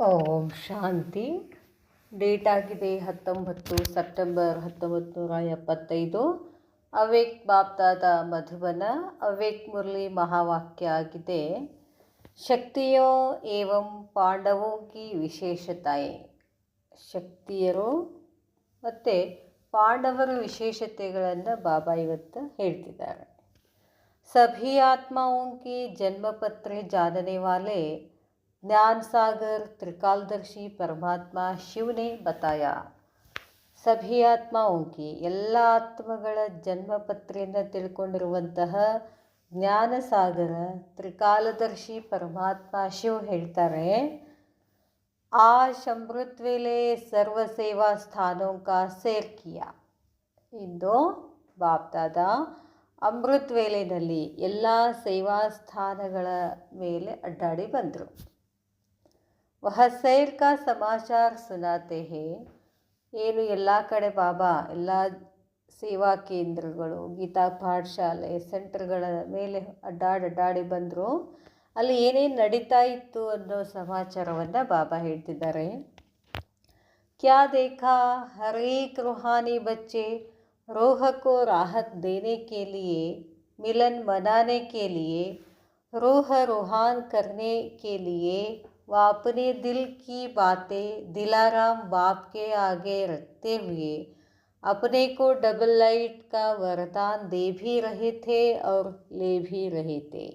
ಓಂ ಶಾಂತಿ. Date ಆಗಿದೆ 19 September 1975. Avyakt Bapdada Madhuban. Avyakt Murli ಮಹಾವಾಕ್ಯ ಆಗಿದೆ, ಶಕ್ತಿಯೋ ಏವಂ ಪಾಂಡವೋ ಕಿ ವಿಶೇಷತಾಯೇ. ಶಕ್ತಿಯರು ಮತ್ತು ಪಾಂಡವರ ವಿಶೇಷತೆಗಳನ್ನು ಬಾಬಾ ಇವತ್ತು ಹೇಳ್ತಿದ್ದಾರೆ. ಸಭಿ ಆತ್ಮಾओं की जन्म पत्र जानने वाले ज्ञान सागर त्रिकालदर्शी परमात्मा शिव ने बताया. ಸಭಿ ಆತ್ಮಾओं की ಎಲ್ಲ ಆತ್ಮಗಳ ಜನ್ಮಪತ್ರೆಯನ್ನು ತಿಳ್ಕೊಂಡಿರುವಂತಹ ಜ್ಞಾನಸಾಗರ ತ್ರಿಕಾಲದರ್ಶಿ ಪರಮಾತ್ಮ ಶಿವ್ ಹೇಳ್ತಾರೆ, आज अमृत वेले सर्व सेवा स्थानों का सैर किया. ಇಂದು ಬಾಪ್ದಾದ ಅಮೃತ್ ವೇಳೆಯಲ್ಲಿ ಎಲ್ಲ ಸೇವಾ ಸ್ಥಾನಗಳ ಮೇಲೆ ಅಡ್ಡಾಡಿ ಬಂದರು. ವಹ ಸೈರ್ ಕಾ ಸಮಾಚಾರ ಸುನಾತೆ ಹೇ. ಏನು ಎಲ್ಲ ಕಡೆ ಬಾಬಾ ಎಲ್ಲ ಸೇವಾ ಕೇಂದ್ರಗಳು, ಗೀತಾ ಪಾಠಶಾಲೆ ಸೆಂಟರ್ಗಳ ಮೇಲೆ ಅಡ್ಡಾಡಿ ಬಂದರು. ಅಲ್ಲಿ ಏನೇನು ನಡೀತಾ ಇತ್ತು ಅನ್ನೋ ಸಮಾಚಾರವನ್ನು ಬಾಬಾ ಹೇಳ್ತಿದ್ದಾರೆ. ಕ್ಯಾ ದೇಖಾ, ಹರ್ ಏಕ್ ರೂಹಾನಿ ಬಚ್ಚೆ रूह को राहत देने के लिए, मिलन मनाने के लिए, रूह रूहान करने के लिए व अपने दिल की बातें दिलाराम बाप के आगे रखते हुए अपने को डबल लाइट का वरदान दे भी रहे थे और ले भी रहे थे.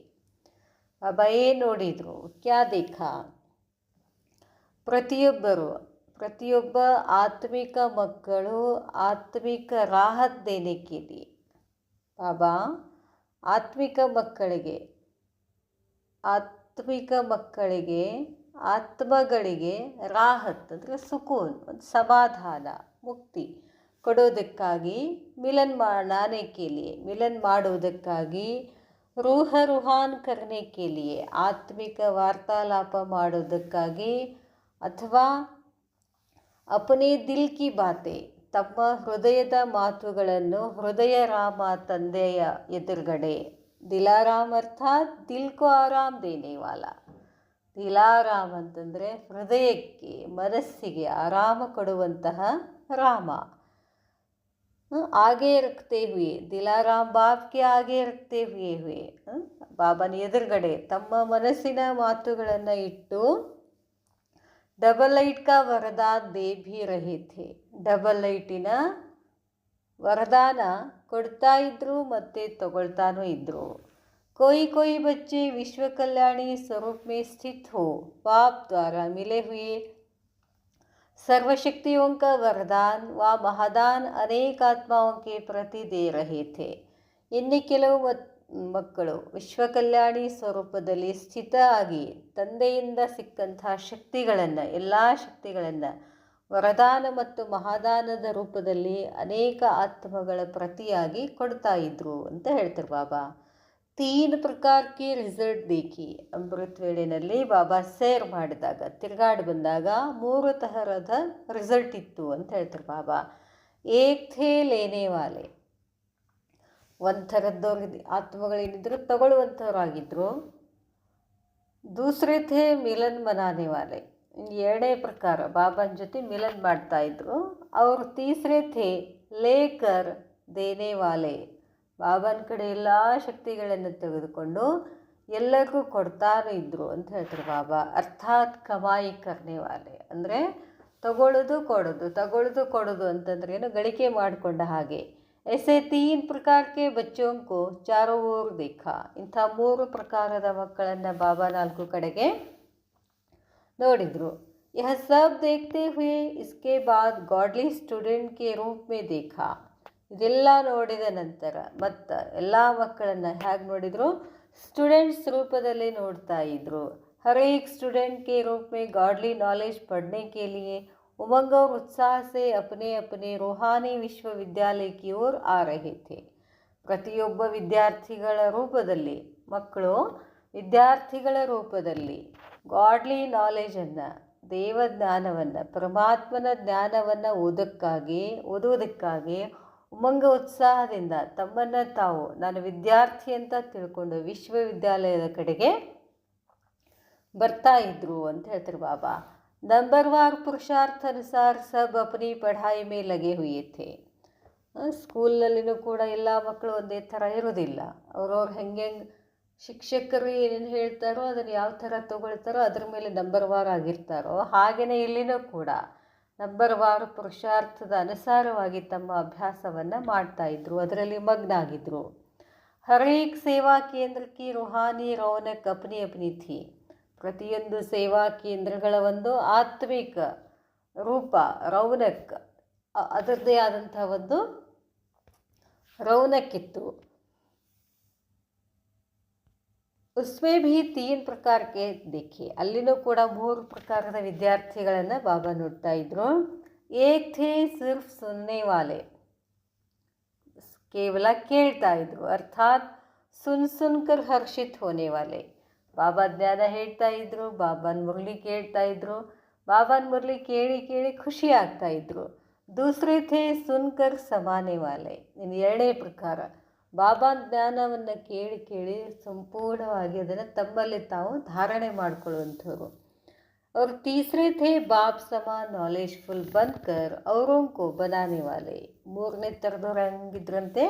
बाबा ಏನು ನೋಡಿದರು, ಕ್ಯಾ ದೇಖಾ, ಪ್ರತಿಯೊಬ್ಬ ಆತ್ಮಿಕ ಮಕ್ಕಳು ಆತ್ಮಿಕ ರಾಹತ್ ದೇನೆ ಕೆ ಲಿಯೆ. ಬಾಬಾ ಆತ್ಮಿಕ ಮಕ್ಕಳಿಗೆ ಆತ್ಮಗಳಿಗೆ ರಾಹತ್ ಅಂದರೆ ಸುಕೂನ್, ಒಂದು ಸಮಾಧಾನ, ಮುಕ್ತಿ ಕೊಡೋದಕ್ಕಾಗಿ, ಮಿಲನ್ ಮಾಡಾನೆ ಕೆ ಲಿಯೆ ಮಿಲನ್ ಮಾಡುವುದಕ್ಕಾಗಿ, ರೂಹ ರೂಹಾನ್ ಕರ್ನೆ ಕೆ ಲಿಯೆ ಆತ್ಮಿಕ ವಾರ್ತಾಲಾಪ ಮಾಡೋದಕ್ಕಾಗಿ, ಅಥವಾ ಅಪನೇ ದಿಲ್ ಕಿ ಬಾತೆ ತಮ್ಮ ಹೃದಯದ ಮಾತುಗಳನ್ನು ಹೃದಯ ರಾಮ ತಂದೆಯ ಎದುರುಗಡೆ, ದಿಲಾರಾಮ್ ಅರ್ಥಾತ್ ದಿಲ್ ಕೋ ಆರಾಮ್ ದೇನೇವಾಲ. ದಿಲಾರಾಮ್ ಅಂತಂದರೆ ಹೃದಯಕ್ಕೆ ಮನಸ್ಸಿಗೆ ಆರಾಮ ಕೊಡುವಂತಹ ರಾಮ. ಆಗೇ ರಕ್ತೆ ಹುಯೆ, ದಿಲಾರಾಮ್ ಬಾಪ್ಗೆ ಆಗೇ ರಕ್ತೆ ಹುಯೆ ಬಾಬನ ಎದುರುಗಡೆ ತಮ್ಮ ಮನಸ್ಸಿನ ಮಾತುಗಳನ್ನು ಇಟ್ಟು ಡಬಲ್ ಲೈಟ್ ಕಾ ವರದಾನ ದೇ ಭಿ ರಹೆ ಥೆ. ಡಬಲ್ ಲೈಟಿನ ವರದಾನ ಕೊಡ್ತಾ ಇದ್ರು ಮತ್ತು ತಗೊಳ್ತಾನೂ ಇದ್ದರು. कोई बच्चे विश्व कल्याणी स्वरूप में स्थित हो बाप द्वारा मिले हुए सर्वशक्तियों का वरदान व महादान अनेक आत्माओं के प्रति दे रहे थे. ಇನ್ನು ಕೆಲವು ಮಕ್ಕಳು ವಿಶ್ವಕಲ್ಯಾಣಿ ಸ್ವರೂಪದಲ್ಲಿ ಸ್ಥಿತ ಆಗಿ ತಂದೆಯಿಂದ ಸಿಕ್ಕಂಥ ಶಕ್ತಿಗಳನ್ನು, ಎಲ್ಲ ಶಕ್ತಿಗಳನ್ನು ವರದಾನ ಮತ್ತು ಮಹಾದಾನದ ರೂಪದಲ್ಲಿ ಅನೇಕ ಆತ್ಮಗಳ ಪ್ರತಿಯಾಗಿ ಕೊಡ್ತಾ ಇದ್ರು ಅಂತ ಹೇಳ್ತಾರೆ ಬಾಬಾ. 3 ಪ್ರಕಾರಕ್ಕೆ ರಿಸಲ್ಟ್ ದೇಖಿ. ಅಮೃತ್ ವೇಳೆಯಲ್ಲಿ ಬಾಬಾ ಸೇರ್ ಮಾಡಿದಾಗ, ತಿರುಗಾಡಿ ಬಂದಾಗ 3 ತರಹದ ರಿಸಲ್ಟ್ ಇತ್ತು ಅಂತ ಹೇಳ್ತಾರೆ ಬಾಬಾ. ಏಕ್ ಥೇ ಲೇನೆ ವಾಲೆ, ಒಂದು ಥರದ್ದವ್ರು ಆತ್ಮಗಳೇನಿದ್ರು ತಗೊಳ್ಳುವಂಥವ್ರಾಗಿದ್ದರು. ದೂಸರೇ ಥೇ ಮಿಲನ್ ಮನಾನೆ ವಾಲೆ, ಎರಡನೇ ಪ್ರಕಾರ ಬಾಬಾನ ಜೊತೆ ಮಿಲನ್ ಮಾಡ್ತಾಯಿದ್ರು. ಅವರು ತೀಸರೇ ಥೇ ಲೇಕರ್ ದೇನೆ ವಾಲೆ, ಬಾಬಾನ ಕಡೆ ಎಲ್ಲ ಶಕ್ತಿಗಳನ್ನು ತೆಗೆದುಕೊಂಡು ಎಲ್ಲರಿಗೂ ಕೊಡ್ತಾನೂ ಇದ್ದರು ಅಂತ ಹೇಳ್ತಾರೆ ಬಾಬಾ. ಅರ್ಥಾತ್ ಕಮಾಯಿ ಕರ್ನೆ ವಾಲೆ ಅಂದರೆ ತಗೊಳ್ಳೋದು ಕೊಡೋದು ಅಂತಂದ್ರೆ ಏನು, ಗಳಿಕೆ ಮಾಡಿಕೊಂಡ ಹಾಗೆ. ऐसे 3 ಪ್ರಕಾರಕ್ಕೆ ಬಚ್ಚೋं को चारों ओर देखा. ಇಂಥ 3 ಪ್ರಕಾರದ ಮಕ್ಕಳನ್ನು ಬಾಬಾ 4 ಕಡೆಗೆ ನೋಡಿದರು. यह सब देखते हुए इसके बाद गॉडली स्टूडेंट के रूप में देखा. ಇದೆಲ್ಲ ನೋಡಿದ ನಂತರ ಮತ್ತು ಎಲ್ಲ ಮಕ್ಕಳನ್ನು ಹೇಗೆ ನೋಡಿದರು, ಸ್ಟೂಡೆಂಟ್ಸ್ ರೂಪದಲ್ಲಿ ನೋಡ್ತಾ ಇದ್ರು. हर एक स्टूडेंट के रूप में गॉडली नॉलेज पढ़ने के लिए उमंग और उत्साह से अपने अपने रूहानी विश्वविद्यालय की ओर आ रहे थे. ಪ್ರತಿಯೊಬ್ಬ ವಿದ್ಯಾರ್ಥಿಗಳ ರೂಪದಲ್ಲಿ, ಮಕ್ಕಳು ವಿದ್ಯಾರ್ಥಿಗಳ ರೂಪದಲ್ಲಿ ಗಾಡ್ಲಿ ನಾಲೆಜನ್ನು, ದೇವಜ್ಞಾನವನ್ನು, ಪರಮಾತ್ಮನ ಜ್ಞಾನವನ್ನು ಓದುವುದಕ್ಕಾಗಿ ಉಮಂಗ ಉತ್ಸಾಹದಿಂದ ತಮ್ಮನ್ನು ತಾವು ನಾನು ವಿದ್ಯಾರ್ಥಿ ಅಂತ ತಿಳ್ಕೊಂಡು ವಿಶ್ವವಿದ್ಯಾಲಯದ ಕಡೆಗೆ ಬರ್ತಾ ಇದ್ರು ಅಂತ ಹೇಳ್ತಾರೆ ಬಾಬಾ. नंबरवार पुरुषार्थ अनुसार सब अपनी पढ़ाई में लगे हुए थे. ಸ್ಕೂಲ್ನಲ್ಲಿನೂ ಕೂಡ ಎಲ್ಲ ಮಕ್ಕಳು ಒಂದೇ ಥರ ಇರೋದಿಲ್ಲ. ಅವ್ರವ್ರು ಹೆಂಗೆ ಶಿಕ್ಷಕರು ಏನೇನು ಹೇಳ್ತಾರೋ ಅದನ್ನು ಯಾವ ಥರ ತೊಗೊಳ್ತಾರೋ ಅದ್ರ ಮೇಲೆ ನಂಬರ್ ವಾರ್ ಆಗಿರ್ತಾರೋ ಹಾಗೆಯೇ ಇಲ್ಲಿನೂ ಕೂಡ ನಂಬರ್ ವಾರ್ ಪುರುಷಾರ್ಥದ ಅನುಸಾರವಾಗಿ ತಮ್ಮ ಅಭ್ಯಾಸವನ್ನು ಮಾಡ್ತಾಯಿದ್ರು, ಅದರಲ್ಲಿ ಮಗ್ನ ಆಗಿದ್ದರು. ಹರೇಕ್ ಸೇವಾ ಕೇಂದ್ರಕ್ಕೆ ರುಹಾನಿ ರೌನಕ್ ಅಪ್ನಿ ಅಪ್ನಿ ಥಿ. ಪ್ರತಿಯೊಂದು ಸೇವಾ ಕೇಂದ್ರಗಳ ಒಂದು ಆತ್ಮಿಕ ರೂಪ ರೌನಕ್ ಅದರದ್ದೇ ಆದಂಥ ಒಂದು ರೌನಕ್ಕಿತ್ತು. ಉಸ್ಮೇ ಭೀ 3 ಪ್ರಕಾರಕ್ಕೆ ದೇಖೆ. ಅಲ್ಲಿನೂ ಕೂಡ 3 ಪ್ರಕಾರದ ವಿದ್ಯಾರ್ಥಿಗಳನ್ನು ಬಾಬಾ ನೋಡ್ತಾ ಇದ್ರು. ಏಕ್ ಥೇ ಸಿರ್ಫ್ ಸುನ್ನೆ ವಾಲೆ, ಕೇವಲ ಕೇಳ್ತಾ ಇದ್ರು, ಅರ್ಥಾತ್ ಸುನ್ಕರ್ ಹರ್ಷಿತ್ ಹೋನೆ ವಾಲೆ. ಬಾಬಾ ಜ್ಞಾನ ಹೇಳ್ತಾ ಇದ್ರು, ಬಾಬಾನ ಮುರಳಿ ಕೇಳ್ತಾ ಇದ್ರು, ಬಾಬಾನ ಮುರಳಿ ಕೇಳಿ ಕೇಳಿ ಖುಷಿ ಆಗ್ತಾ ಇದ್ರು. ದೂಸರೇ ಥೇ ಸುನ್ಕರ್ ಸಮಾನೆ ವಾಲೆ. ಇನ್ನು 2ನೇ ಪ್ರಕಾರ ಬಾಬಾನ ಜ್ಞಾನವನ್ನು ಕೇಳಿ ಕೇಳಿ ಸಂಪೂರ್ಣವಾಗಿ ಅದನ್ನು ತಮ್ಮಲ್ಲಿ ತಾವು ಧಾರಣೆ ಮಾಡಿಕೊಳ್ಳುವಂಥವ್ರು. और तीसरे थे बाप समान नॉलेजफुल बनकर औरों को बनाने वाले. 3ನೇ ಥರದವ್ರು ಹೆಂಗಿದ್ರಂತೆ,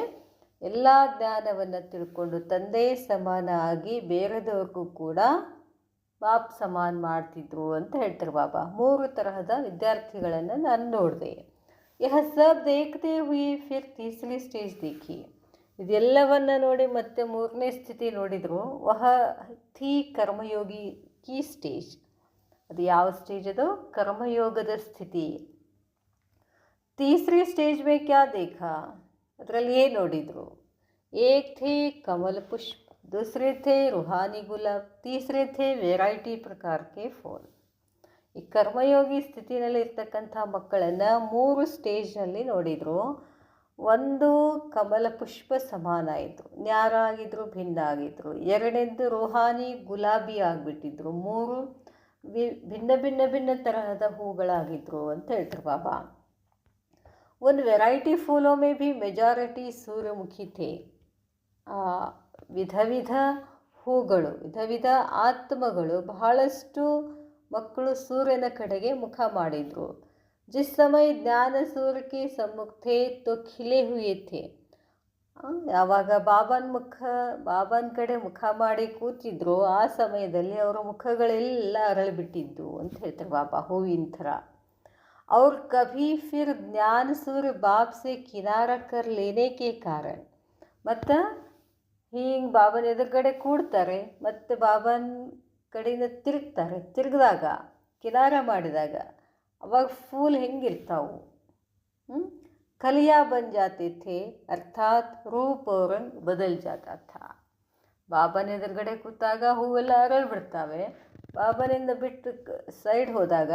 ಎಲ್ಲ ಜ್ಞಾನವನ್ನು ತಿಳ್ಕೊಂಡು ತಂದೆ ಸಮಾನ ಆಗಿ ಬೇರೆದವ್ರಿಗೂ ಕೂಡ ಬಾಪ್ ಸಮಾನ್ ಮಾಡ್ತಿದ್ರು ಅಂತ ಹೇಳ್ತಾರೆ ಬಾಬಾ. 3 ತರಹದ ವಿದ್ಯಾರ್ಥಿಗಳನ್ನು ನಾನು ನೋಡಿದೆ. ಯಹ ಸಬ್ ದೇಖತೆ ಹುಯಿ ಫಿರ್ ತೀಸರಿ ಸ್ಟೇಜ್ ದೇಖಿ. ಇದೆಲ್ಲವನ್ನು ನೋಡಿ ಮತ್ತೆ 3ನೇ ಸ್ಥಿತಿ ನೋಡಿದರು. ವಹ ಥೀ ಕರ್ಮಯೋಗಿ ಕಿ ಸ್ಟೇಜ್. ಅದು ಯಾವ ಸ್ಟೇಜ್? ಅದು ಕರ್ಮಯೋಗದ ಸ್ಥಿತಿ. ತೀಸರಿ ಸ್ಟೇಜ್ ಮೇ ಕ್ಯಾ ದೇಖಾ, ಅದರಲ್ಲಿ ಏನು ನೋಡಿದರು? ಏಕ್ ಥೇ ಕಮಲ್ ಪುಷ್ಪ, दूसरे थे रूहानी गुलाब, तीसरे थे ವೆರೈಟಿ ಪ್ರಕಾರಕ್ಕೆ ಫೋನ್. ಈ ಕರ್ಮಯೋಗಿ ಸ್ಥಿತಿನಲ್ಲಿ ಇರ್ತಕ್ಕಂಥ ಮಕ್ಕಳನ್ನು 3 ಸ್ಟೇಜ್ನಲ್ಲಿ ನೋಡಿದರು. ಒಂದು ಕಮಲ ಪುಷ್ಪ ಸಮಾನ ಆಯಿತು, ನ್ಯಾರ ಆಗಿದ್ರು, ಭಿನ್ನ ಆಗಿದ್ರು. 2ನೇದ್ದು ರೂಹಾನಿ ಗುಲಾಬಿ ಆಗಿಬಿಟ್ಟಿದ್ರು. 3 ಭಿನ್ನ ಭಿನ್ನ ಭಿನ್ನ ತರಹದ ಹೂಗಳಾಗಿದ್ರು ಅಂತ ಹೇಳ್ತಾರೆ ಬಾಬಾ. ಒಂದು ವೆರೈಟಿ ಫೂಲೋ ಮೇ ಭಿ ಮೆಜಾರಿಟಿ ಸೂರ್ಯಮುಖಿ ಥೇ. ವಿಧ ವಿಧ ಹೂಗಳು, ವಿಧ ವಿಧ ಆತ್ಮಗಳು, ಬಹಳಷ್ಟು ಮಕ್ಕಳು ಸೂರ್ಯನ ಕಡೆಗೆ ಮುಖ ಮಾಡಿದರು. ಜಿಸ್ ಸಮಯ ಜ್ಞಾನ ಸೂರ್ಯಕ್ಕೆ ಸಮ್ಮುಖತೆ ತೋ ಖಿಲೆ ಹುಯೇ ಥೇ. ಯಾವಾಗ ಬಾಬಾನ ಕಡೆ ಮುಖ ಮಾಡಿ ಕೂತಿದ್ರು ಆ ಸಮಯದಲ್ಲಿ ಅವರ ಮುಖಗಳೆಲ್ಲ ಅರಳಿಬಿಟ್ಟಿದ್ದು ಅಂತ ಹೇಳ್ತಾರೆ ಬಾಬಾ, ಹೂವಿನ ಥರ. ಅವ್ರ ಕಭಿ ಫಿರ್ ಜ್ಞಾನ ಸೂರ್ಯ ಬಾಪ್ ಸೆ ಕಿನಾರ ಕರ್ ಲೇನೆ ಕೆ ಕಾರಣ. ಮತ್ತು ಹಿಂಗೆ ಬಾಬನ ಎದುರುಗಡೆ ಕೂಡ್ತಾರೆ, ಮತ್ತು ಬಾಬನ ಕಡೆಯಿಂದ ತಿರುಗಿದಾಗ ಕಿನಾರ ಮಾಡಿದಾಗ ಅವಾಗ ಫೂಲ್ ಹೆಂಗಿರ್ತಾವು, ಕಲಿಯಾ ಬನ್ ಜಾತೆ ಥೇ, ಅರ್ಥಾತ್ ರೂಪ್ और रंग बदल जाता था. ಬಾಬನ ಎದುರುಗಡೆ ಕೂತಾಗ ಹೂವೆಲ್ಲ ಅರಳ್ಬಿಡ್ತಾವೆ, ಬಾಬನಿಂದ ಬಿಟ್ಟು ಸೈಡ್ ಹೋದಾಗ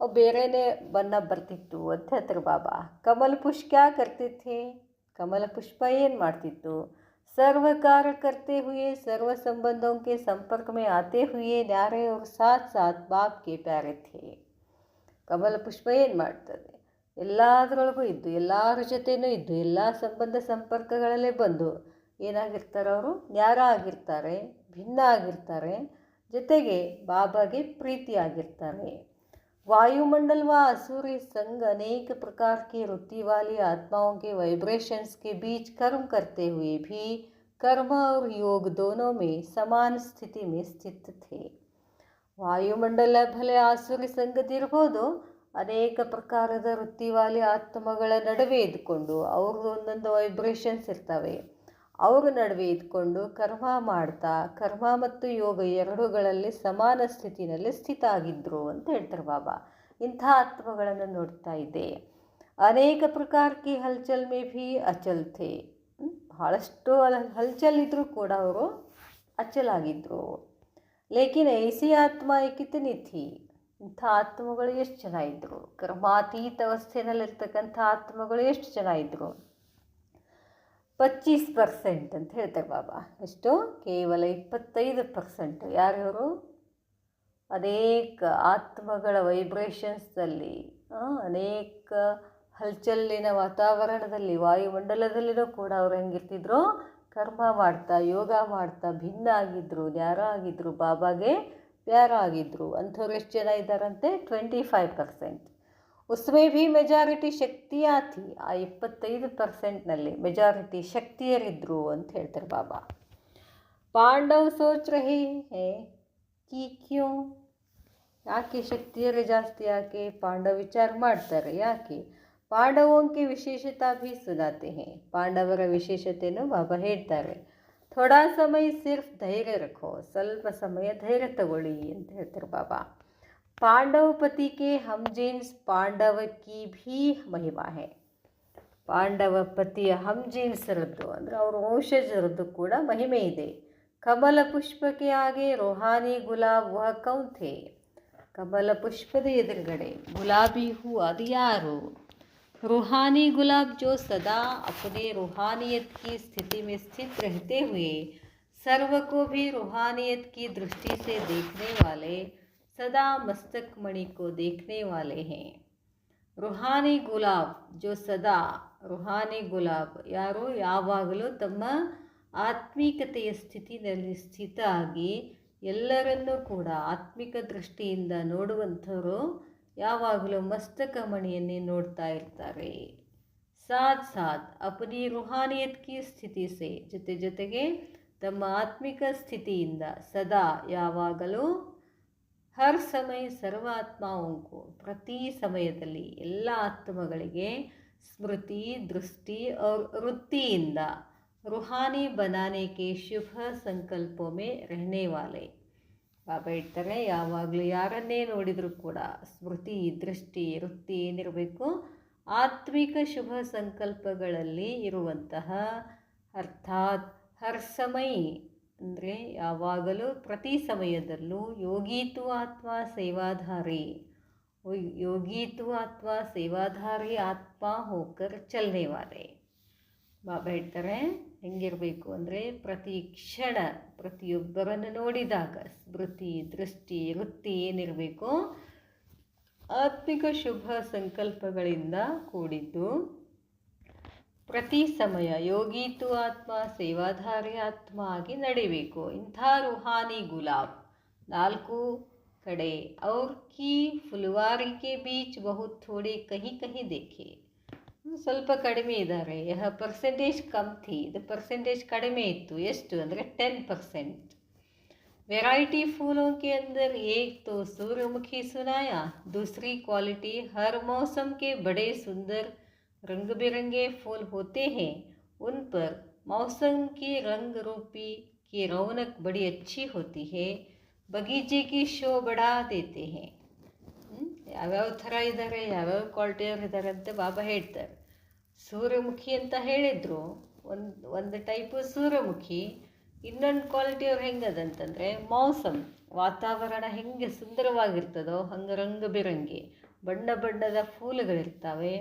ಅವು ಬೇರೆಯೇ ಬಣ್ಣ ಬರ್ತಿತ್ತು ಅಂತ ಹೇಳ್ತಾರೆ ಬಾಬಾ. ಕಮಲ್ ಪುಷ್ಪ ಕ್ಯಾ ಕರ್ತೆ ಥೇ, ಕಮಲ ಪುಷ್ಪ ಏನು ಮಾಡ್ತಿತ್ತು? सर्व कार्य करते हुए सर्व संबंधों के संपर्क में आते हुए न्यारे और साथ साथ बाप के प्यारे थे. ಕಮಲ ಪುಷ್ಪ ಏನು ಮಾಡ್ತದೆ? ಎಲ್ಲದರೊಳಗೂ ಇದ್ದು, ಎಲ್ಲರ ಜೊತೆನೂ ಇದ್ದು, ಎಲ್ಲ ಸಂಬಂಧ ಸಂಪರ್ಕಗಳಲ್ಲೇ ಬಂದು ಏನಾಗಿರ್ತಾರೆ? ಅವರು ನ್ಯಾರ ಆಗಿರ್ತಾರೆ, ಭಿನ್ನ ಆಗಿರ್ತಾರೆ, ಜೊತೆಗೆ ಬಾಬಾಗೆ ಪ್ರೀತಿಯಾಗಿರ್ತಾರೆ. वायुमंडल व आसुरी संग अनेक प्रकार की वृत्ति वाली आत्माओं के वाइब्रेशंस के बीच कर्म करते हुए भी कर्म और योग दोनों में समान स्थिति में स्थित थे. ವಾಯುಮಂಡಲ ಭಲೆ ಆಸುರಿ ಸಂಗತಿರ್ಬೋದು, ಅನೇಕ ಪ್ರಕಾರದ ವೃತ್ತಿವಾಲಿ ಆತ್ಮಗಳ ನಡುವೆ ಇದ್ಕೊಂಡು, ಅವ್ರದ್ದು ಒಂದೊಂದು ವೈಬ್ರೇಷನ್ಸ್ ಇರ್ತವೆ, ಅವ್ರ ನಡುವೆ ಇದ್ಕೊಂಡು ಕರ್ಮ ಮಾಡ್ತಾ, ಕರ್ಮ ಮತ್ತು ಯೋಗ ಎರಡೂಗಳಲ್ಲಿ ಸಮಾನ ಸ್ಥಿತಿನಲ್ಲಿ ಸ್ಥಿತ ಆಗಿದ್ದರು ಅಂತ ಹೇಳ್ತಾರೆ ಬಾಬಾ. ಇಂಥ ಆತ್ಮಗಳನ್ನು ನೋಡ್ತಾ ಇದ್ದೆ. ಅನೇಕ ಪ್ರಕಾರಕ್ಕೆ ಹಲ್ಚಲ್ ಮೇ ಭೀ ಅಚಲ್ ಥೇ. ಬಹಳಷ್ಟು ಹಲ್ಚಲ್ ಇದ್ದರೂ ಕೂಡ ಅವರು ಅಚಲಾಗಿದ್ದರು. ಲೇಕಿನ್ ಐಸಿ ಆತ್ಮ ಕಿತನಿ ಥಿ. ಇಂಥ ಆತ್ಮಗಳು ಎಷ್ಟು ಜನ ಇದ್ದರು? ಕರ್ಮಾತೀತ ಅವಸ್ಥೆಯಲ್ಲಿರ್ತಕ್ಕಂಥ ಆತ್ಮಗಳು ಎಷ್ಟು ಜನ ಇದ್ದರು? 25% ಅಂತ ಹೇಳ್ತಾರೆ ಬಾಬಾ. ಎಷ್ಟು? ಕೇವಲ 25%. ಯಾರ್ಯಾರು? ಅನೇಕ ಆತ್ಮಗಳ ವೈಬ್ರೇಷನ್ಸ್ದಲ್ಲಿ, ಅನೇಕ ಹಲ್ಚಲ್ಲಿನ ವಾತಾವರಣದಲ್ಲಿ, ವಾಯುಮಂಡಲದಲ್ಲಿನೂ ಕೂಡ ಅವ್ರು ಹೆಂಗಿರ್ತಿದ್ರು? ಕರ್ಮ ಮಾಡ್ತಾ, ಯೋಗ ಮಾಡ್ತಾ, ಭಿನ್ನ ಆಗಿದ್ದರು, ನ್ಯಾರ ಆಗಿದ್ದರು, ಬಾಬಾಗೆ ಪ್ಯಾರ ಆಗಿದ್ದರು ಅಂಥವ್ರು ಎಷ್ಟು ಜನ ಇದ್ದಾರಂತೆ? 25%. ಉಸ್ಮೇ ಭೀ ಮೆಜಾರಿಟಿ ಶಕ್ತಿಯಾ ಥಿ, ಆ 25%ನಲ್ಲಿ ಮೆಜಾರಿಟಿ ಶಕ್ತಿಯರಿದ್ದರು ಅಂತ ಹೇಳ್ತಾರೆ ಬಾಬಾ. ಪಾಂಡವ್ ಸೋಚ್ ರಹೇ ಹೇ ಕಿ ಕ್ಯೂ, ಯಾಕೆ ಶಕ್ತಿಯರೇ ಜಾಸ್ತಿ, ಯಾಕೆ? ಪಾಂಡವ್ ವಿಚಾರ ಮಾಡ್ತಾರೆ, ಯಾಕೆ? ಪಾಂಡವೋಂಕಿ ವಿಶೇಷತಾ ಭೀ ಸುನಾತೆ ಹೇ, ಪಾಂಡವರ ವಿಶೇಷತೆಯನ್ನು ಬಾಬಾ ಹೇಳ್ತಾರೆ. ಥೋಡಾ ಸಮಯ ಸಿರ್ಫ್ ಧೈರ್ಯ ರಖೋ, ಸ್ವಲ್ಪ ಸಮಯ ಧೈರ್ಯ ತಗೊಳ್ಳಿ ಅಂತ ಹೇಳ್ತಾರೆ ಬಾಬಾ. ಪಾಂಡವ ಪತಿಗೆ ಹಮ್ ಜೀನ್ಸ್ ಪಾಂಡವ ಕಿ ಭೀ ಮಹಿಮಾ ಹೇ, ಪಾಂಡವ ಪತಿಯ ಹಮ್ ಜೀನ್ಸರದ್ದು ಅಂದರೆ ಅವರ ವಂಶಜರದ್ದು ಕೂಡ ಮಹಿಮೆ ಇದೆ. ಕಮಲ ಪುಷ್ಪಕ್ಕೆ ಹಾಗೆ ರೋಹಾನಿ ಗುಲಾಬ್ ವಹ ಕೌನ್ ಥೇ, ಕಮಲ ಪುಷ್ಪದ ಎದುರುಗಡೆ ಗುಲಾಬಿ ಹೂ ಅದು ಯಾರು? रूहानी गुलाब जो सदा अपने रूहानियत की स्थिति में स्थित रहते हुए सर्व को भी रूहानियत की दृष्टि से देखने वाले, सदा मस्तक मणि को देखने वाले हैं. रूहानी गुलाब जो सदा, रूहानी गुलाब ಯಾರು? ಯಾವಾಗಲೂ ತಮ್ಮ ಆತ್ಮಿಕತೆಯ ಸ್ಥಿತಿನಲ್ಲಿ ಸ್ಥಿತ ಆಗಿ ಎಲ್ಲರನ್ನೂ ಕೂಡ ಆತ್ಮಿಕ ದೃಷ್ಟಿಯಿಂದ ನೋಡುವಂಥವರು ಯಾವಾಗಲೂ ಮಸ್ತಕ ಮಣಿಯನ್ನೇ ನೋಡ್ತಾ ಇರ್ತಾರೆ. ಸಾಥ್ ಸಾಥ್ ಅಪನಿ ರೂಹಾನಿಯತ್ ಕಿ ಸ್ಥಿತಿ ಸೆ, ಜೊತೆಗೆ ತಮ್ಮ ಆತ್ಮಿಕ ಸ್ಥಿತಿಯಿಂದ ಸದಾ ಯಾವಾಗಲೂ ಹರ್ ಸಮಯ ಸರ್ವಾತ್ಮಾವಂಕು, ಪ್ರತಿ ಸಮಯದಲ್ಲಿ ಎಲ್ಲ ಆತ್ಮಗಳಿಗೆ ಸ್ಮೃತಿ ದೃಷ್ಟಿ और ವೃತ್ತಿಯಿಂದ ರೂಹಾನಿ बनाने के शुभ संकल्पों में रहने वाले. ಬಾಬಾ ಹೇಳ್ತಾರೆ ಯಾವಾಗಲೂ ಯಾರನ್ನೇ ನೋಡಿದರೂ ಕೂಡ ಸ್ಮೃತಿ ದೃಷ್ಟಿ ವೃತ್ತಿ ಏನಿರಬೇಕು? ಆತ್ಮಿಕ ಶುಭ ಸಂಕಲ್ಪಗಳಲ್ಲಿ ಇರುವಂತಹ, ಅರ್ಥಾತ್ ಹರ್ ಸಮಯ ಅಂದರೆ ಯಾವಾಗಲೂ ಪ್ರತಿ ಸಮಯದಲ್ಲೂ ಯೋಗೀತು ಆತ್ಮ ಸೇವಾಧಾರಿ, ಯೋಗೀತು ಆತ್ಮ ಸೇವಾಧಾರಿ ಆತ್ಮ ಹೋಕರ್ ಚಲನೆ ವಾಲೆ. ಬಾಬಾ ಹೇಳ್ತಾರೆ ಹೆಂಗಿರಬೇಕು ಅಂದರೆ ಪ್ರತಿ ಕ್ಷಣ ಪ್ರತಿಯೊಬ್ಬರನ್ನು ನೋಡಿದಾಗ ಸ್ಮೃತಿ ದೃಷ್ಟಿ ವೃತ್ತಿ ಏನಿರಬೇಕು? ಆತ್ಮಿಕ ಶುಭ ಸಂಕಲ್ಪಗಳಿಂದ ಕೂಡಿದ್ದು, ಪ್ರತಿ ಸಮಯ ಯೋಗೀತು ಆತ್ಮ ಸೇವಾಧಾರಿ ಆತ್ಮ ಆಗಿ ನಡಿಬೇಕು. ಇಂಥ ರೂಹಾನಿ ಗುಲಾಬ್ ನಾಲ್ಕು ಕಡೆ ಅವ್ರ ಕಿ ಫುಲ್ವಾರಿ ಕೆ ಬೀಚ್ ಬಹುತ್ ಥೋಡೆ ಕಹಿ ಕಹಿ ದೇಖೆ, ಸ್ವಲ್ಪ ಕಡಿಮೆ ಇದ್ದಾರೆ. ಪರ್ಸೆಂಟೇಜ್ ಕಮ್ ಥಿ, ಇದು ಪರ್ಸೆಂಟೇಜ್ ಕಡಿಮೆ ಇತ್ತು. ಎಷ್ಟು ಅಂದರೆ 10%. वैरायटी फूलों के अंदर एक तो सूर्यमुखी सुनाया, दूसरी क्वालिटी हर मौसम के बड़े सुंदर रंग बिरंगे फूल होते हैं, उन पर मौसम की रंग रूपी की रौनक बड़ी अच्छी होती है, बगीचे की शो बढ़ा देते हैं. ಯಾವ್ಯಾವ ಥರ ಇದ್ದಾರೆ, ಯಾವ್ಯಾವ ಕ್ವಾಲಿಟಿಯವ್ರು ಇದ್ದಾರೆ ಅಂತ ಬಾಬಾ ಹೇಳ್ತಾರೆ. ಸೂರ್ಯಮುಖಿ ಅಂತ ಹೇಳಿದರು, ಒಂದು ಟೈಪು ಸೂರ್ಯಮುಖಿ. ಇನ್ನೊಂದು ಕ್ವಾಲಿಟಿಯವ್ರು ಹೆಂಗದಂತಂದರೆ ಮೌಸಮ್, ವಾತಾವರಣ ಹೆಂಗೆ ಸುಂದರವಾಗಿರ್ತದೋ ಹಂಗೆ ರಂಗ ಬಿರಂಗಿ ಬಣ್ಣ ಬಣ್ಣದ ಫೂಲುಗಳಿರ್ತವೆ.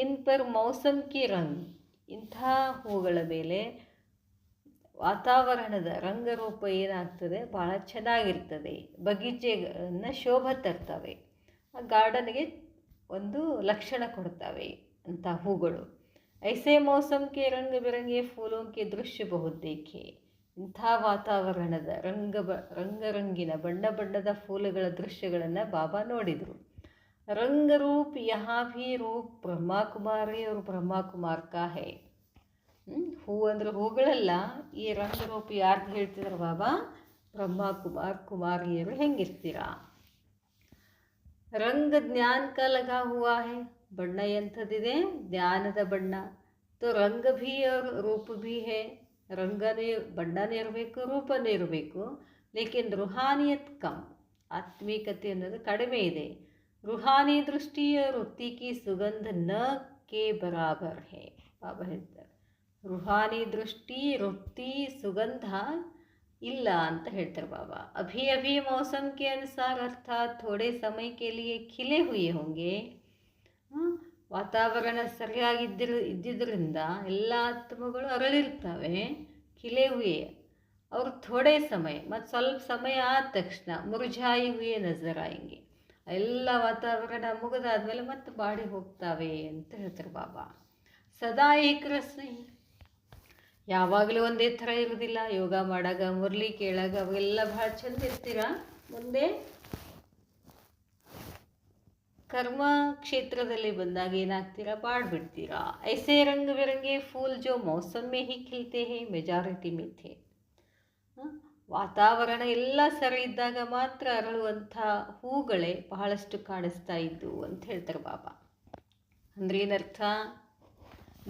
ಇನ್ ಪರ್ ಮೌಸಮ್ ಕಿ ರಂಗ್, ಇಂಥ ಹೂಗಳ ಮೇಲೆ ವಾತಾವರಣದ ರಂಗರೂಪ ಏನಾಗ್ತದೆ? ಭಾಳ ಚೆನ್ನಾಗಿರ್ತದೆ. ಬಗೀಚೆಯನ್ನು ಶೋಭೆ ತರ್ತವೆ, ಆ ಗಾರ್ಡನ್ಗೆ ಒಂದು ಲಕ್ಷಣ ಕೊಡ್ತವೆ ಅಂಥ ಹೂಗಳು. ಐಸೆ ಮೌಸಮ್ಗೆ ರಂಗ ಬಿರಂಗಿ ಫೂಲೋಂ ಕೆ ದೃಶ್ಯ ಬಹುತ್ ದೇಖೆ, ಇಂಥ ವಾತಾವರಣದ ರಂಗರಂಗಿನ ಬಣ್ಣ ಬಣ್ಣದ ಫೂಲುಗಳ ದೃಶ್ಯಗಳನ್ನು ಬಾಬಾ ನೋಡಿದರು. ರಂಗರೂಪ್ ಯಹಾ ಭೀ ರೂಪ್ ಬ್ರಹ್ಮಕುಮಾರಿ ಅವರು ಬ್ರಹ್ಮಕುಮಾರ್ ಕಾ ಹೇ. ಹೂ ಅಂದರೆ ಹೂಗಳಲ್ಲ, ಈ ರಂಗರೂಪ ಯಾರ್ದು ಹೇಳ್ತಿದ್ರು ಬಾಬಾ? ಬ್ರಹ್ಮಕುಮಾರ್ ಕುಮಾರಿಯರು ಹೆಂಗಿರ್ತೀರಾ? ರಂಗ ಜ್ಞಾನ ಕಾ ಲಗಾ ಹುವಾ ಹೇ, ಬಣ್ಣ ಎಂಥದ್ದಿದೆ? ಜ್ಞಾನದ ಬಣ್ಣ. ತೋ ರಂಗ ಭೀ ಅವ್ರ ರೂಪ ಭೀ ಹೇ, ರಂಗನೇ ಬಣ್ಣನೇ ಇರಬೇಕು ರೂಪನೇ ಇರಬೇಕು. ಲೇಕಿನ್ ರುಹಾನಿಯತ್ ಕಮ್, ಆತ್ಮೀಕತೆ ಅನ್ನೋದು ಕಡಿಮೆ ಇದೆ. ರುಹಾನಿ ದೃಷ್ಟಿಯ ವೃತ್ತಿ ಕಿ ಸುಗಂಧ ನ ಕೆ ಬರಾಬರ್ ಹೇ. ಬಾಬಾ ಹೇಳ್ತಾರೆ ರುಹಾನಿ ದೃಷ್ಟಿ ವೃತ್ತಿ ಸುಗಂಧ ಇಲ್ಲ ಅಂತ ಹೇಳ್ತಾರೆ ಬಾಬಾ. ಅಭಿ ಅಭಿ ಮೌಸಮ್ ಕೆ ಅನುಸಾರ ಅರ್ಥಾತ್ ಥೋಡೆ ಸಮಯ ಕೆ ಲಿಯೆ ಖಿಲೆ ಹುಯೆ ಹೋಂಗೆ. ವಾತಾವರಣ ಇದ್ದಿದ್ದರಿಂದ ಎಲ್ಲ ಆತ್ಮಗಳು ಅರಳಿರ್ತವೆ. ಖಿಲೆ ಹುಯೆ ಅವ್ರು ಥೋಡೆ ಸಮಯ, ಮತ್ತು ಸ್ವಲ್ಪ ಸಮಯ ಆದ ತಕ್ಷಣ ಮುರುಜಾಯಿ ಹುಯೆ ನಜರ್ ಆಯಂಗೆ, ಎಲ್ಲ ವಾತಾವರಣ ಮುಗಿದಾದ್ಮೇಲೆ ಮತ್ತೆ ಬಾಡಿ ಹೋಗ್ತಾವೆ ಅಂತ ಹೇಳ್ತಾರೆ ಬಾಬಾ. ಸದಾ ಏಕರಸ್ ಯಾವಾಗಲೂ ಒಂದೇ ಥರ ಇರೋದಿಲ್ಲ. ಯೋಗ ಮಾಡಾಗ, ಮುರಳಿ ಕೇಳಾಗ ಅವೆಲ್ಲ ಭಾಳ ಚಂದ ಇರ್ತೀರಾ. ಮುಂದೆ ಕರ್ಮ ಕ್ಷೇತ್ರದಲ್ಲಿ ಬಂದಾಗ ಏನಾಗ್ತೀರಾ, ಬಾಡ್ಬಿಡ್ತೀರಾ. ಐಸೆ ರಂಗ ಬಿರಂಗೆ ಫೂಲ್ ಜೋ ಮೌಸಮ್ ಮೇ ಹಿ ಖಿಲ್ತೆ ಹೇ ಮೆಜಾರಿಟಿ ಮೇ ಥೇ. ವಾತಾವರಣ ಎಲ್ಲ ಸರಿ ಇದ್ದಾಗ ಮಾತ್ರ ಅರಳುವಂಥ ಹೂಗಳೇ ಬಹಳಷ್ಟು ಕಾಣಿಸ್ತಾ ಇದ್ದು ಅಂತ ಹೇಳ್ತಾರೆ ಬಾಬಾ. ಅಂದ್ರೆ ಏನರ್ಥ,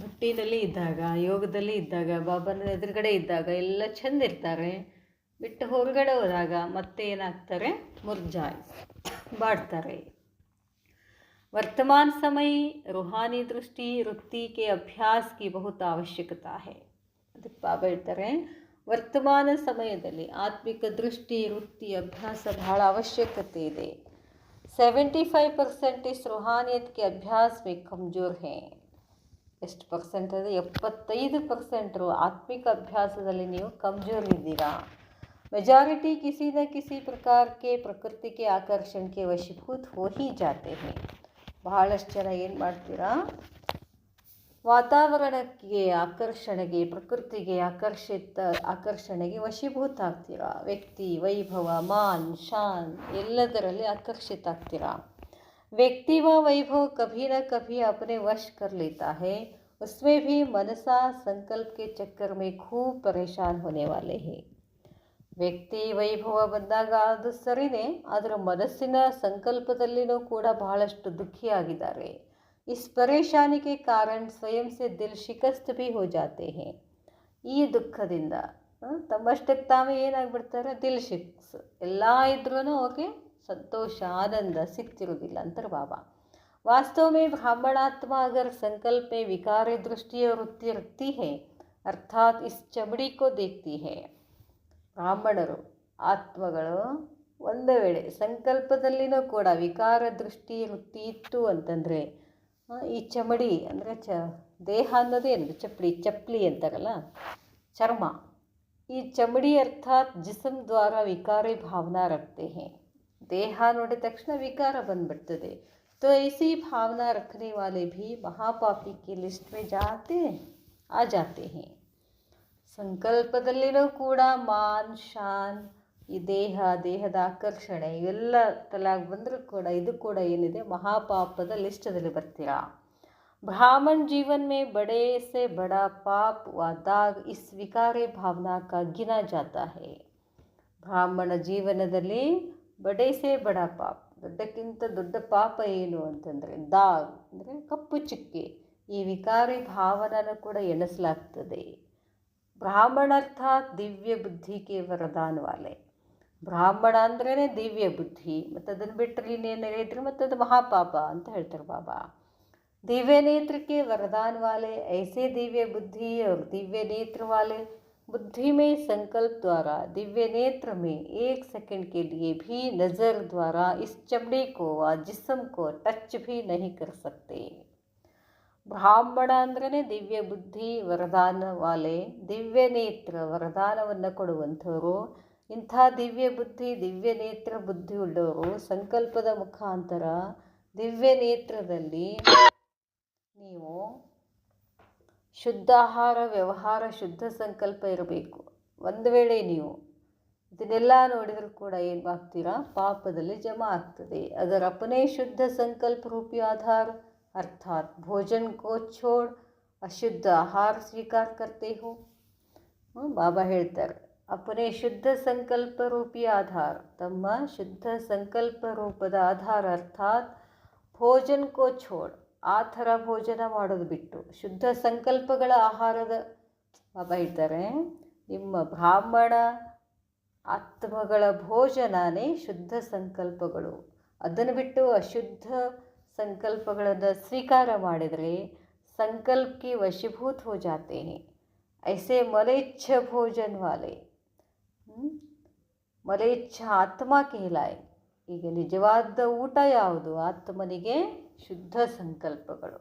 ಭಕ್ತಿನಲ್ಲಿ ಇದ್ದಾಗ, ಯೋಗದಲ್ಲಿ ಇದ್ದಾಗ, ಬಾಬಾನ ಎದುರುಗಡೆ ಇದ್ದಾಗ ಎಲ್ಲ ಚಂದ ಇರ್ತಾರೆ. ಬಿಟ್ಟು ಹೊರಗಡೆ ಹೋದಾಗ ಮತ್ತೆ ಏನಾಗ್ತಾರೆ, ಮುರ್ಜಾಯ್ ಬಾಡ್ತಾರೆ. वर्तमान समय रूहानी दृष्टि वृत्ति के अभ्यास की बहुत आवश्यकता है. ಅದಕ್ಕೆ ಬಾಬಾ ಹೇಳ್ತಾರೆ, ವರ್ತಮಾನ ಸಮಯದಲ್ಲಿ ಆತ್ಮಿಕ ದೃಷ್ಟಿ ವೃತ್ತಿ ಅಭ್ಯಾಸ ಬಹಳ ಅವಶ್ಯಕತೆ ಇದೆ. 75% इस रूहानियत के अभ्यास में कमजोर हैं. ಎಷ್ಟು ಪರ್ಸೆಂಟ್ ಅಂದರೆ 75% ಆತ್ಮಿಕ ಅಭ್ಯಾಸದಲ್ಲಿ ನೀವು ಕಮಜೋರ್ ಇದ್ದೀರಾ. मेजॉरिटी किसी न किसी प्रकार के प्रकृति के आकर्षण के वशीभूत हो ही जाते हैं. ಬಹಳಷ್ಟು ಜನ ಏನು ಮಾಡ್ತೀರಾ, ವಾತಾವರಣಕ್ಕೆ ಆಕರ್ಷಣೆಗೆ, ಪ್ರಕೃತಿಗೆ ಆಕರ್ಷಣೆಗೆ ವಶೀಭೂತ ಆಗ್ತೀರಾ. ವ್ಯಕ್ತಿ ವೈಭವ ಮಾನ್ ಶಾನ್ ಎಲ್ಲದರಲ್ಲಿ ಆಕರ್ಷಿತ ಆಗ್ತೀರಾ. ವ್ಯಕ್ತಿ ವ ವೈಭವ कभी न कभी अपने वश कर लेता है. उसमें भी मनसा संकल्प के चक्कर में खूब परेशान होने वाले हैं. ವ್ಯಕ್ತಿ ವೈಭವ ಬಂದಾಗ ಅದು ಸರಿನೇ, ಅದರ ಮನಸ್ಸಿನ ಸಂಕಲ್ಪದಲ್ಲಿನೂ ಕೂಡ ಬಹಳಷ್ಟು ದುಃಖಿಯಾಗಿದ್ದಾರೆ. इस परेशानी के कारण स्वयं से दिल शिकस्त भी हो जाते हैं. ಈ ದುಃಖದಿಂದ ತಮ್ಮಷ್ಟಕ್ಕೆ ತಾವೇ ಏನಾಗ್ಬಿಡ್ತಾರೆ, ದಿಲ್ ಶಿಕ್ಸ್. ಎಲ್ಲ ಇದ್ರೂ ಅವ್ರಿಗೆ ಸಂತೋಷ ಆನಂದ ಸಿಗ್ತಿರೋದಿಲ್ಲ ಅಂತಾರೆ ಬಾಬಾ. वास्तव में ब्राह्मणात्मा अगर संकल्प में विकार दृष्टि और वृत्ति रखती है, अर्थात इस चमड़ी को देखती है. ಬ್ರಾಹ್ಮಣರು ಆತ್ಮಗಳು ಒಂದು ವೇಳೆ ಸಂಕಲ್ಪದಲ್ಲಿನೂ ಕೂಡ ವಿಕಾರ ದೃಷ್ಟಿ ವೃತ್ತಿ ಇತ್ತು ಅಂತಂದರೆ, ಈ ಚಮಡಿ ಅಂದರೆ ದೇಹ ಅನ್ನೋದೇ ಏನು, ಚಪ್ಪಲಿ ಅಂತಾರಲ್ಲ, ಚರ್ಮ. ಈ ಚಮಡಿ ಅರ್ಥಾತ್ ಜಿಸ್ಮ್ ದ್ವಾರ ವಿಕಾರಿ ಭಾವನಾ ರಖತೆ ಹೇ. ದೇಹ ನೋಡಿದ ತಕ್ಷಣ ವಿಕಾರ ಬಂದ್ಬಿಡ್ತದೆ. तो ऐसी भावना रखने वाले भी महापापी की लिस्ट में आ जाते हैं. ಸಂಕಲ್ಪದಲ್ಲಿನೂ ಕೂಡ ಮಾನ್ ಶಾನ್, ಈ ದೇಹದ ಆಕರ್ಷಣೆ ಇವೆಲ್ಲ ತಲೆಯಾಗಿ ಬಂದರೂ ಕೂಡ ಇದು ಕೂಡ ಏನಿದೆ, ಮಹಾಪಾಪದ ಲಿಸ್ಟದಲ್ಲಿ ಬರ್ತೀರಾ. ब्राह्मण जीवन में बड़े से बड़ा पाप व दाग इस विकारी भावना का गिना जाता है. ಬ್ರಾಹ್ಮಣ ಜೀವನದಲ್ಲಿ ಬಡೇ ಸೇ ಬಡ ಪಾಪ್, ದೊಡ್ಡಕ್ಕಿಂತ ದೊಡ್ಡ ಪಾಪ ಏನು ಅಂತಂದರೆ ದಾಗ್ ಅಂದರೆ ಕಪ್ಪು ಚುಕ್ಕೆ. ಈ ವಿಕಾರಿ ಭಾವನೂ ಕೂಡ ಎಣಿಸಲಾಗ್ತದೆ. ಬ್ರಾಹ್ಮಣ ಅರ್ಥಾತ್ ದಿವ್ಯ ಬುದ್ಧಿಗೆ ವರದಾನ ವಾಲೆ. ಬ್ರಾಹ್ಮಣ ಅಂದ್ರೇ ದಿವ್ಯ ಬುದ್ಧಿ, ಮತ್ತು ಅದನ್ನು ಬಿಟ್ಟರೆ ಇನ್ನೇನು ಹೇಳಿದ್ರು ಮತ್ತು ಅದು ಮಹಾಪಾಪ ಅಂತ ಹೇಳ್ತಾರೆ ಬಾಬಾ. दिव्य नेत्र के वरदान वाले ऐसे दिव्य बुद्धि और दिव्य नेत्र वाले बुद्धि में संकल्प द्वारा दिव्य नेत्र में 1 सेकंड के लिए भी नज़र द्वारा इस चमड़ी को व जिस्म को टच भी नहीं कर सकते. ಬ್ರಾಹ್ಮಣ ಅಂದ್ರೇ ದಿವ್ಯ ಬುದ್ಧಿ ವರದಾನ ವಾಲೆ, ದಿವ್ಯ ನೇತ್ರ ವರದಾನವನ್ನು ಕೊಡುವಂಥವರು. ಇಂಥ ದಿವ್ಯ ಬುದ್ಧಿ ದಿವ್ಯ ನೇತ್ರ ಬುದ್ಧಿ ಉಳ್ಳವರು ಸಂಕಲ್ಪದ ಮುಖಾಂತರ ದಿವ್ಯ ನೇತ್ರದಲ್ಲಿ ನೀವು ಶುದ್ಧ ಆಹಾರ ವ್ಯವಹಾರ ಶುದ್ಧ ಸಂಕಲ್ಪ ಇರಬೇಕು. ಒಂದು ವೇಳೆ ನೀವು ಇದನ್ನೆಲ್ಲ ನೋಡಿದರೂ ಕೂಡ ಏನು ಆಗ್ತೀರಾ, ಪಾಪದಲ್ಲಿ ಜಮಾ ಆಗ್ತದೆ. ಅಗರ್ ಅಪನೇ ಶುದ್ಧ ಸಂಕಲ್ಪ ರೂಪಿ ಆಧಾರ ಅರ್ಥಾತ್ ಭೋಜನ್ ಕೋ ಛೋಡ್ ಅಶುದ್ಧ ಆಹಾರ ಸ್ವೀಕಾರ ಕರ್ತೆ ಹೋ. ಬಾಬಾ ಹೇಳ್ತಾರೆ, ಅಪನೇ ಶುದ್ಧ ಸಂಕಲ್ಪ ರೂಪಿ ಆಧಾರ, ತಮ್ಮ ಶುದ್ಧ ಸಂಕಲ್ಪ ರೂಪದ ಆಧಾರ ಅರ್ಥಾತ್ ಭೋಜನ್ ಕೋ ಛೋಡ್, ಆ ಥರ ಭೋಜನ ಮಾಡೋದು ಬಿಟ್ಟು ಶುದ್ಧ ಸಂಕಲ್ಪಗಳ ಆಹಾರದ ಬಾಬಾ ಹೇಳ್ತಾರೆ, ನಿಮ್ಮ ಬ್ರಾಹ್ಮಣ ಆತ್ಮಗಳ ಭೋಜನನೇ ಶುದ್ಧ ಸಂಕಲ್ಪಗಳು. ಅದನ್ನು ಬಿಟ್ಟು ಅಶುದ್ಧ ಸಂಕಲ್ಪಗಳನ್ನು ಸ್ವೀಕಾರ ಮಾಡಿದರೆ ಸಂಕಲ್ಪಕ್ಕೆ ವಶೀಭೂತ ಹೋ ಜಾತೆ ಹೇ. ಐಸೆ ಮಲೇಚ್ಛ ಭೋಜನ ವಾಲೆ ಮಲೇಚ್ಛ ಆತ್ಮ ಕೇಲಾಯ್. ಈಗ ನಿಜವಾದ ಊಟ ಯಾವುದು, ಆತ್ಮನಿಗೆ ಶುದ್ಧ ಸಂಕಲ್ಪಗಳು.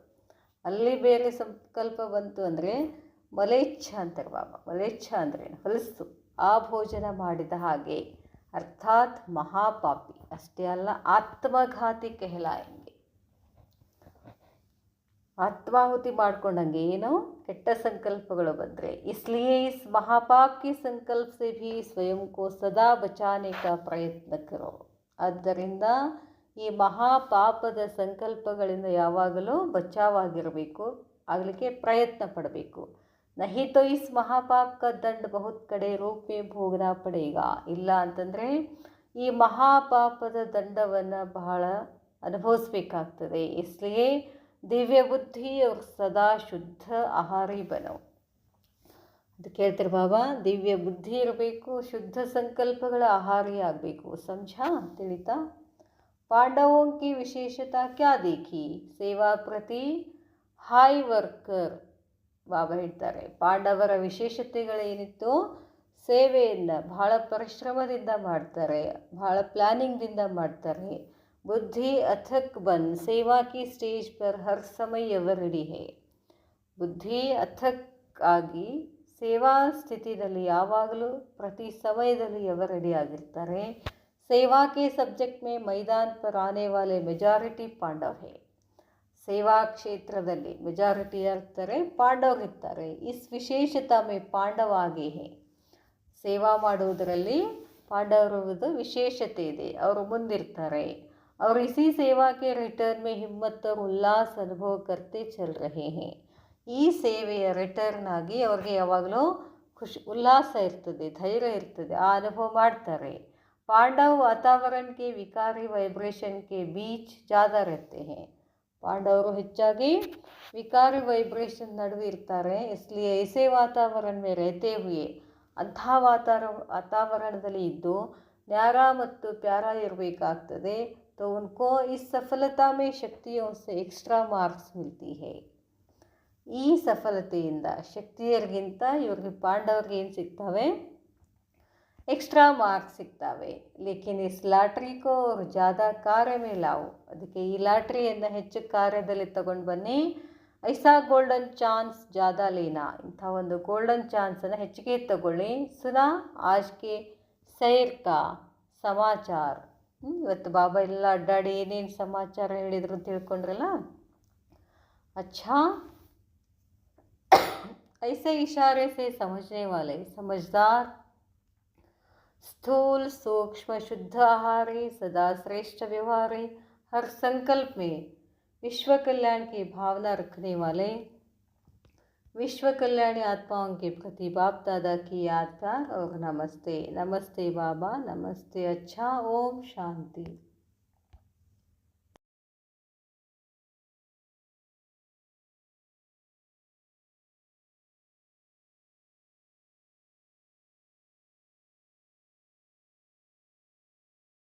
ಅಲ್ಲಿ ಬೇರೆ ಸಂಕಲ್ಪ ಬಂತು ಅಂದರೆ ಮಲೇಚ್ಛ ಅಂತಾರೆ ಬಾಬಾ. ಮಲೇಚ್ಛ ಅಂದರೆ ಹೊಲಸು, ಆ ಭೋಜನ ಮಾಡಿದ ಹಾಗೆ ಅರ್ಥಾತ್ ಮಹಾಪಾಪಿ. ಅಷ್ಟೇ ಅಲ್ಲ, ಆತ್ಮಘಾತಿ ಕೆಹಲಾಯಂಗೆ. ಆತ್ಮಾಹುತಿ ಮಾಡ್ಕೊಂಡಂಗೆ ಏನೋ ಕೆಟ್ಟ ಸಂಕಲ್ಪಗಳು ಬಂದರೆ इसलिए इस महापाप के संकल्प से भी स्वयं को सदा बचाने का प्रयत्न करो. ಆದ್ದರಿಂದ ಈ ಮಹಾಪಾಪದ ಸಂಕಲ್ಪಗಳಿಂದ ಯಾವಾಗಲೂ ಬಚಾವಾಗಿರಬೇಕು, ಆಗಲಿಕ್ಕೆ ಪ್ರಯತ್ನ ಪಡಬೇಕು. नहीं तो इस महापाप का दंड बहुत कड़े रूप में भोगना पड़ेगा. ಇಲ್ಲ ಅಂತಂದರೆ ಈ ಮಹಾಪಾಪದ ದಂಡವನ್ನು ಬಹಳ ಅನುಭವಿಸ್ಬೇಕಾಗ್ತದೆ. इसलिए ದಿವ್ಯ ಬುದ್ಧಿ ಅವ್ರ ಸದಾ ಶುದ್ಧ ಆಹಾರಿ ಬನೋ. ಅದಕ್ಕೆ ಹೇಳ್ತಾರೆ ಬಾಬಾ, ದಿವ್ಯ ಬುದ್ಧಿ ಇರಬೇಕು, ಶುದ್ಧ ಸಂಕಲ್ಪಗಳ ಆಹಾರಿ ಆಗಬೇಕು. ಸಮझा, ತಿಳಿತಾ? ಪಾಂಡವೋं की ವಿಶೇಷತಾ ಕ್ಯಾ ದೇಖಿ? ಸೇವಾ ಪ್ರತಿ ಹಾಯ್ ವರ್ಕರ್. ಬಾಬಾ ಹೇಳ್ತಾರೆ, ಪಾಂಡವರ ವಿಶೇಷತೆಗಳೇನಿತ್ತು, ಸೇವೆಯನ್ನು ಬಹಳ ಪರಿಶ್ರಮದಿಂದ ಮಾಡ್ತಾರೆ, ಬಹಳ ಪ್ಲ್ಯಾನಿಂಗ್ದಿಂದ ಮಾಡ್ತಾರೆ. बुद्धि अथक बन सेवा की स्टेज पर हर समय ಎವರಿಡಿ ಹೇ. ಬುದ್ಧಿ ಅಥಕ್ ಆಗಿ ಸೇವಾ ಸ್ಥಿತಿಯಲ್ಲಿ ಯಾವಾಗಲೂ ಪ್ರತಿ ಸಮಯದಲ್ಲಿ ಎವರಿಡಿ ಆಗಿರ್ತಾರೆ. ಸೇವಾ ಕೆ ಸಬ್ಜೆಕ್ಟ್ ಮೇ ಮೈದಾನ್ ಪರ್ ಆನೆ ವಾಲೆ ಮೆಜಾರಿಟಿ ಪಾಂಡವ್ ಹೇ. ಸೇವಾ ಕ್ಷೇತ್ರದಲ್ಲಿ ಮೆಜಾರಿಟಿ ಇರ್ತಾರೆ, ಪಾಂಡವ್ ಇರ್ತಾರೆ. ಇಸ್ ವಿಶೇಷತಾ ಮೇ ಪಾಂಡವ ಆಗೇ ಹೇ. ಸೇವಾ ಮಾಡುವುದರಲ್ಲಿ ಪಾಂಡವರದು ವಿಶೇಷತೆ ಇದೆ, ಅವರು ಮುಂದಿರ್ತಾರೆ. और इसी सेवा के रिटर्न में हिम्मत और उल्लास अनुभव करते चल रहे हैं. ಈ ಸೇವೆಯ ರಿಟರ್ನ್ ಆಗಿ ಅವ್ರಿಗೆ ಯಾವಾಗಲೂ ಉಲ್ಲಾಸ ಇರ್ತದೆ, ಧೈರ್ಯ ಇರ್ತದೆ, ಆ ಅನುಭವ ಮಾಡ್ತಾರೆ. ಪಾಂಡವ್ ವಾತಾವರಣ ಕೆ ವಿಕಾರಿ ವೈಬ್ರೇಷನ್ ಕೆ ಬೀಚ್ ಜ್ಯಾದಾ रहते हैं. ಪಾಂಡವರು ಹೆಚ್ಚಾಗಿ ವಿಕಾರಿ ವೈಬ್ರೇಷನ್ ನಡುವೆ ಇರ್ತಾರೆ. इसलिए ऐसे वातावरण में रहते हुए, ಅಂಥ ವಾತಾವರಣದಲ್ಲಿ ಇದ್ದು ನ್ಯಾರ ಮತ್ತು ಪ್ಯಾರ ಇರಬೇಕಾಗ್ತದೆ. तो उनको इस सफलता में शक्तियों से एक्स्ट्रा मार्क्स मिलती है. ಈ ಸಫಲತೆಯಿಂದ ಶಕ್ತಿಯರಿಗಿಂತ ಇವ್ರಿಗೆ ಪಾಂಡವ್ರಿಗೆ ಏನು ಸಿಗ್ತವೆ? ಎಕ್ಸ್ಟ್ರಾ ಮಾರ್ಕ್ಸ್ ಸಿಗ್ತವೆ. ಲೇಕಿನ್ ಇಸ್ ಲಾಟ್ರಿಕೋ ಅವ್ರು ಜಾದಾ ಕಾರ್ಯ ಮೇಲೆ ಲಾವು. ಅದಕ್ಕೆ ಈ ಲಾಟ್ರಿಯನ್ನು ಹೆಚ್ಚು ಕಾರ್ಯದಲ್ಲಿ ತಗೊಂಡು ಬನ್ನಿ. ಐಸಾ ಗೋಲ್ಡನ್ ಚಾನ್ಸ್ ಜಾದಾ ಲೇನಾ. ಇಂಥ ಒಂದು ಗೋಲ್ಡನ್ ಚಾನ್ಸನ್ನು ಹೆಚ್ಚಿಗೆ ತಗೊಳ್ಳಿ. ಸುನಾ ಆಜ್ಗೆ ಸೈರ್ ಕಾ ಸಮಾಚಾರ. ಇವತ್ತು ಬಾಬಾ ಎಲ್ಲ ಅಡ್ಡಾಡಿ ಏನೇನು ಸಮಾಚಾರ ಹೇಳಿದ್ರು ಅಂತ ತಿಳ್ಕೊಂಡ್ರಲ್ಲ. अच्छा, ऐसे इशारे से समझने वाले समझदार, स्थूल सूक्ष्म शुद्ध आहारी, सदा श्रेष्ठ व्यवहारी, हर संकल्प में विश्व कल्याण की भावना रखने वाले, विश्व कल्याणी आत्माओं के प्रति बाप दादा की याद प्यार और नमस्ते. नमस्ते बाबा, नमस्ते. अच्छा, ओम शांति.